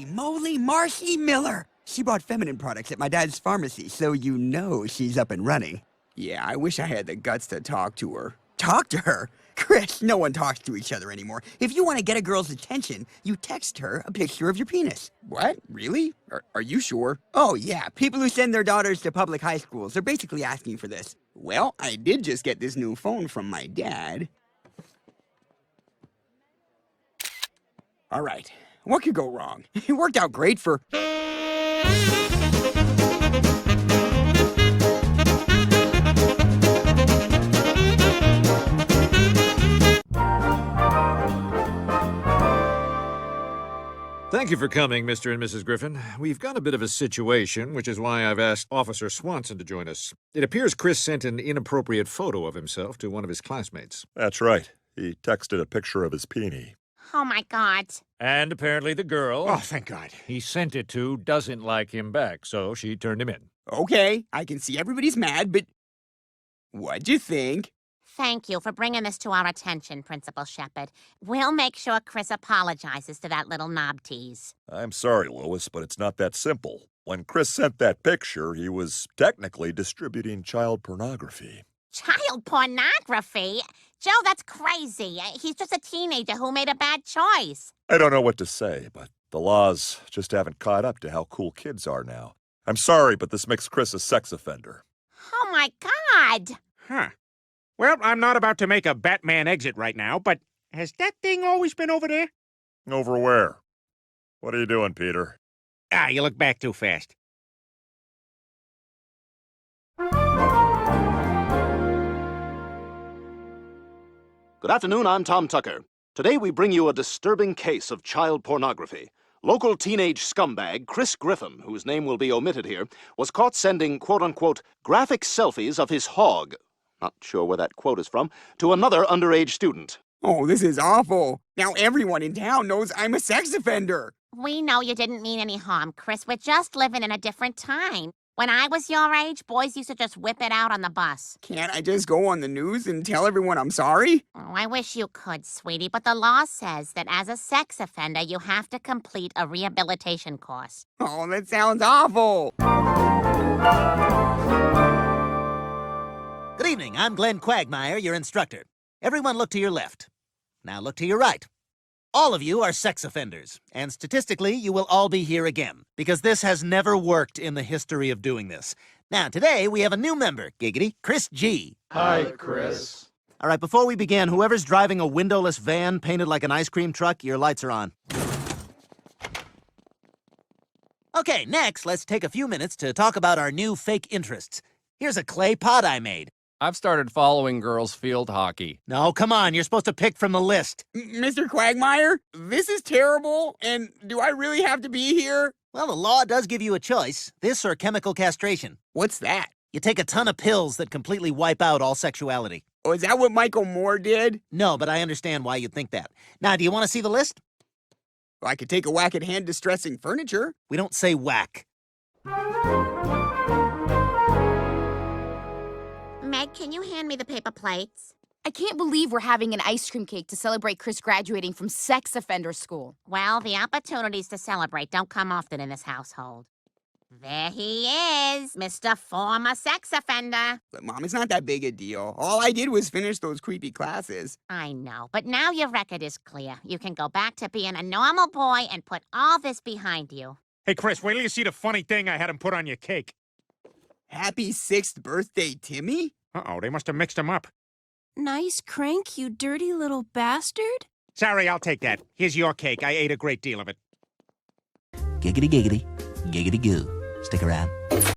Holy moly, Marcy Miller! She bought feminine products at my dad's pharmacy, so you know she's up and running. Yeah, I wish I had the guts to talk to her. Talk to her? Chris, no one talks to each other anymore. If you want to get a girl's attention, you text her a picture of your penis. What? Really? Are you sure? Oh, yeah. People who send their daughters to public high schools are basically asking for this. Well, I did just get this new phone from my dad. All right. What could go wrong? It worked out great for... Thank you for coming, Mr. and Mrs. Griffin. We've got a bit of a situation, which is why I've asked Officer Swanson to join us. It appears Chris sent an inappropriate photo of himself to one of his classmates. That's right. He texted a picture of his peenie. Oh, my God. And apparently the girl Oh, thank God. he sent it to doesn't like him back, so she turned him in. Okay, I can see everybody's mad, but... What'd you think? Thank you for bringing this to our attention, Principal Shepard. We'll make sure Chris apologizes to that little knob tease. I'm sorry, Lois, but it's not that simple. When Chris sent that picture, he was technically distributing child pornography. Child pornography? Joe, that's crazy. He's just a teenager who made a bad choice. I don't know what to say, but the laws just haven't caught up to how cool kids are now. I'm sorry, but this makes Chris a sex offender. Oh, my God. Huh. Well, I'm not about to make a Batman exit right now, but has that thing always been over there? Over where? What are you doing, Peter? Ah, you look back too fast. Good afternoon, I'm Tom Tucker. Today we bring you a disturbing case of child pornography. Local teenage scumbag Chris Griffin, whose name will be omitted here, was caught sending quote-unquote graphic selfies of his hog, not sure where that quote is from, to another underage student. Oh, this is awful. Now everyone in town knows I'm a sex offender. We know you didn't mean any harm, Chris. We're just living in a different time. When I was your age, boys used to just whip it out on the bus. Can't I just go on the news and tell everyone I'm sorry? Oh, I wish you could, sweetie, but the law says that as a sex offender, you have to complete a rehabilitation course. Oh, that sounds awful. Good evening, I'm Glenn Quagmire, your instructor. Everyone look to your left. Now look to your right. All of you are sex offenders, and statistically, you will all be here again, because this has never worked in the history of doing this. Now, today, we have a new member, Giggity, Chris G. Hi, Chris. All right, before we begin, whoever's driving a windowless van painted like an ice cream truck, your lights are on. Okay, next, let's take a few minutes to talk about our new fake interests. Here's a clay pot I made. I've started following girls' field hockey. No, come on, you're supposed to pick from the list. Mr. Quagmire, this is terrible, and do I really have to be here? Well, the law does give you a choice, this or chemical castration. What's that? You take a ton of pills that completely wipe out all sexuality. Oh, is that what Michael Moore did? No, but I understand why you'd think that. Now, do you want to see the list? Well, I could take a whack at hand-distressing furniture. We don't say whack. Meg, can you hand me the paper plates? I can't believe we're having an ice cream cake to celebrate Chris graduating from sex offender school. Well, the opportunities to celebrate don't come often in this household. There he is, Mr. Former Sex Offender. But, Mom, it's not that big a deal. All I did was finish those creepy classes. I know, but now your record is clear. You can go back to being a normal boy and put all this behind you. Hey, Chris, wait till you see the funny thing I had him put on your cake. Happy 6th birthday, Timmy? Uh-oh, they must have mixed him up. Nice crank, you dirty little bastard. Sorry, I'll take that. Here's your cake. I ate a great deal of it. Giggity giggity, giggity goo. Stick around.